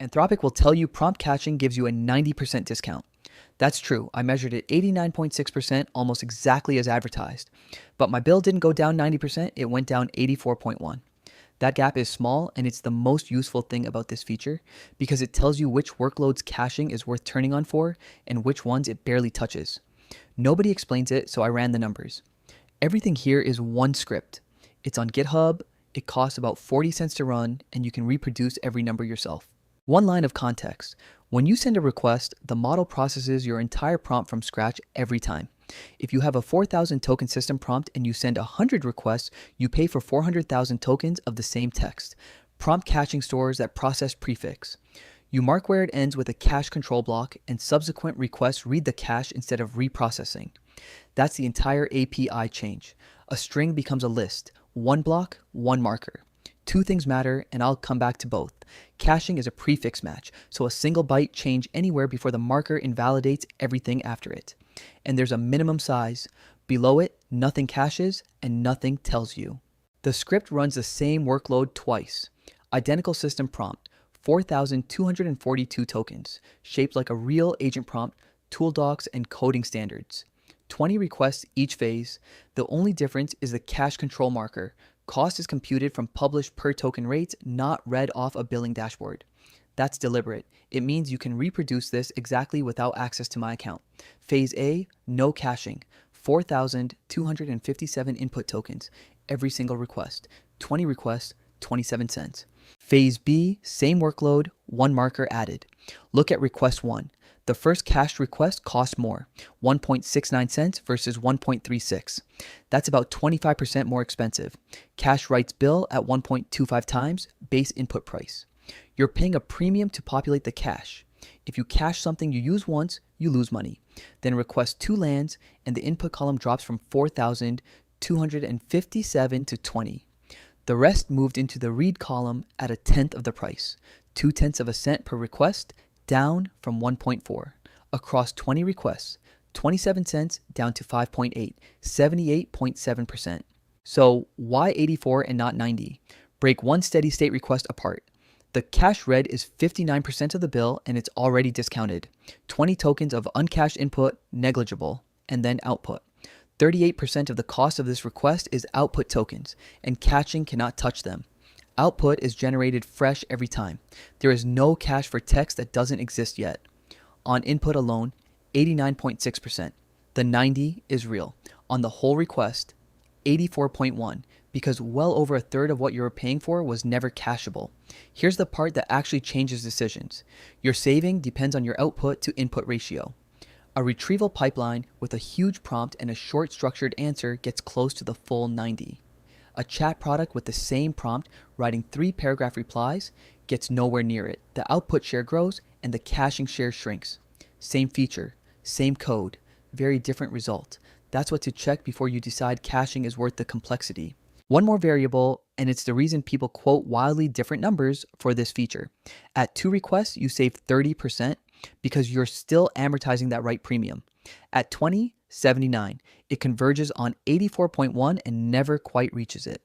Anthropic will tell you prompt caching gives you a 90% discount. That's true, I measured it 89.6%, almost exactly as advertised. But my bill didn't go down 90%, it went down 84.1%. That gap is small, and it's the most useful thing about this feature because it tells you which workloads caching is worth turning on for and which ones it barely touches. Nobody explains it, so I ran the numbers. Everything here is one script. It's on GitHub, it costs about 40 cents to run, and you can reproduce every number yourself. One line of context. When you send a request, the model processes your entire prompt from scratch every time. If you have a 4,000 token system prompt and you send 100 requests, you pay for 400,000 tokens of the same text. Prompt caching stores that process prefix. You mark where it ends with a cache control block, and subsequent requests read the cache instead of reprocessing. That's the entire API change. A string becomes a list. One block, one marker. Two things matter, and I'll come back to both. Caching is a prefix match, so a single byte change anywhere before the marker invalidates everything after it. And there's a minimum size. Below it, nothing caches and nothing tells you. The script runs the same workload twice. Identical system prompt, 4,242 tokens, shaped like a real agent prompt, tool docs, and coding standards. 20 requests each phase. The only difference is the cache control marker. Cost is computed from published per token rates, not read off a billing dashboard. That's deliberate. It means you can reproduce this exactly without access to my account. Phase A, no caching. 4,257 input tokens, every single request. 20 requests, 27 cents. Phase B, same workload, one marker added. Look at request 1. The first cached request cost more, 1.69 cents versus 1.36. That's about 25% more expensive. Cache writes bill at 1.25 times base input price. You're paying a premium to populate the cache. If you cache something you use once, you lose money. Then request 2 lands, and the input column drops from 4,257 to 20. The rest moved into the read column at a tenth of the price, 0.2 of a cent per request, down from 1.4. Across 20 requests, 27 cents down to 5.8, 78.7%. So why 84 and not 90? Break one steady state request apart. The cache read is 59% of the bill, and it's already discounted. 20 tokens of uncached input, negligible, and then output. 38% of the cost of this request is output tokens, and caching cannot touch them. Output is generated fresh every time. There is no cache for text that doesn't exist yet. On input alone, 89.6%. The 90 is real. On the whole request, 84.1, because well over a third of what you were paying for was never cacheable. Here's the part that actually changes decisions. Your saving depends on your output to input ratio. A retrieval pipeline with a huge prompt and a short structured answer gets close to the full 90. A chat product with the same prompt writing 3 paragraph replies gets nowhere near it. The output share grows and the caching share shrinks. Same feature, same code, very different result. That's what to check before you decide caching is worth the complexity. One more variable, and it's the reason people quote wildly different numbers for this feature. At 2 requests, you save 30% because you're still amortizing that write premium. At 20, 79. It converges on 84.1 and never quite reaches it.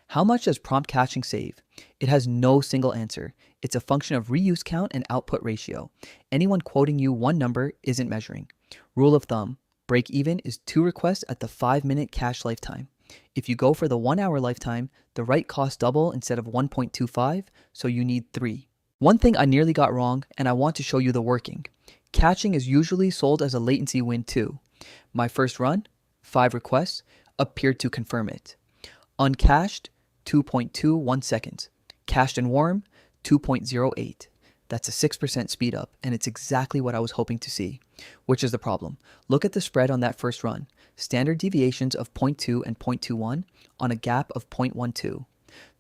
How much does prompt caching save? It has no single answer. It's a function of reuse count and output ratio. Anyone quoting you one number isn't measuring. Rule of thumb, break even is 2 requests at the 5-minute cache lifetime. If you go for the 1-hour lifetime, the write costs double instead of 1.25, so you need 3. One thing I nearly got wrong, and I want to show you the working. Caching is usually sold as a latency win too. My first run, 5 requests, appeared to confirm it. Uncached, 2.21 seconds. Cached and warm, 2.08. That's a 6% speed up, and it's exactly what I was hoping to see. Which is the problem. Look at the spread on that first run. Standard deviations of 0.2 and 0.21 on a gap of 0.12.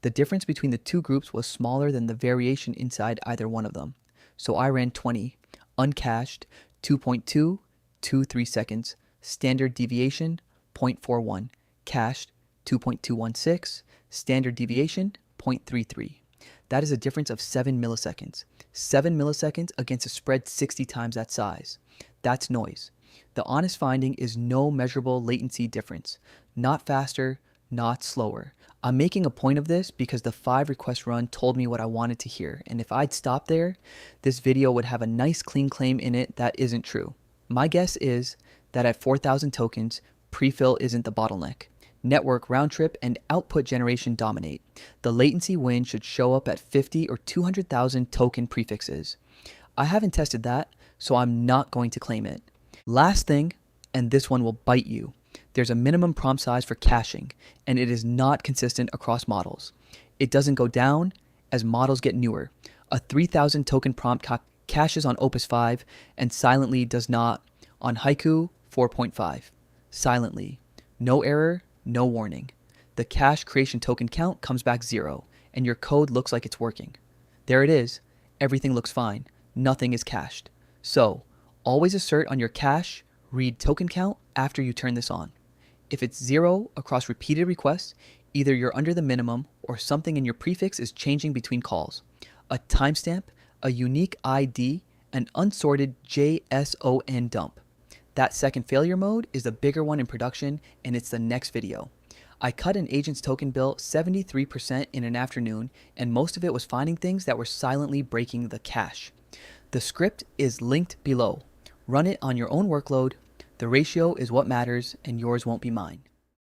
The difference between the two groups was smaller than the variation inside either one of them. So I ran 20. Uncached, 2.223 seconds. Standard deviation, 0.41. Cached, 2.216. Standard deviation, 0.33. That is a difference of 7 milliseconds. 7 milliseconds against a spread 60 times that size. That's noise. The honest finding is no measurable latency difference. Not faster, not slower. I'm making a point of this because the 5 request run told me what I wanted to hear, and if I'd stopped there, this video would have a nice clean claim in it that isn't true. My guess is that at 4,000 tokens, prefill isn't the bottleneck. Network round trip and output generation dominate. The latency win should show up at 50 or 200,000 token prefixes. I haven't tested that, so I'm not going to claim it. Last thing, and this one will bite you. There's a minimum prompt size for caching, and it is not consistent across models. It doesn't go down as models get newer. A 3,000 token prompt caches on Opus 5 and silently does not on Haiku 4.5. Silently. No error, no warning. The cache creation token count comes back 0, and your code looks like it's working. There it is. Everything looks fine. Nothing is cached. So, always assert on your cache read token count after you turn this on. If it's 0 across repeated requests, either you're under the minimum or something in your prefix is changing between calls. A timestamp, a unique ID, an unsorted JSON dump. That second failure mode is the bigger one in production, and it's the next video. I cut an agent's token bill 73% in an afternoon, and most of it was finding things that were silently breaking the cache. The script is linked below. Run it on your own workload. The ratio is what matters, and yours won't be mine.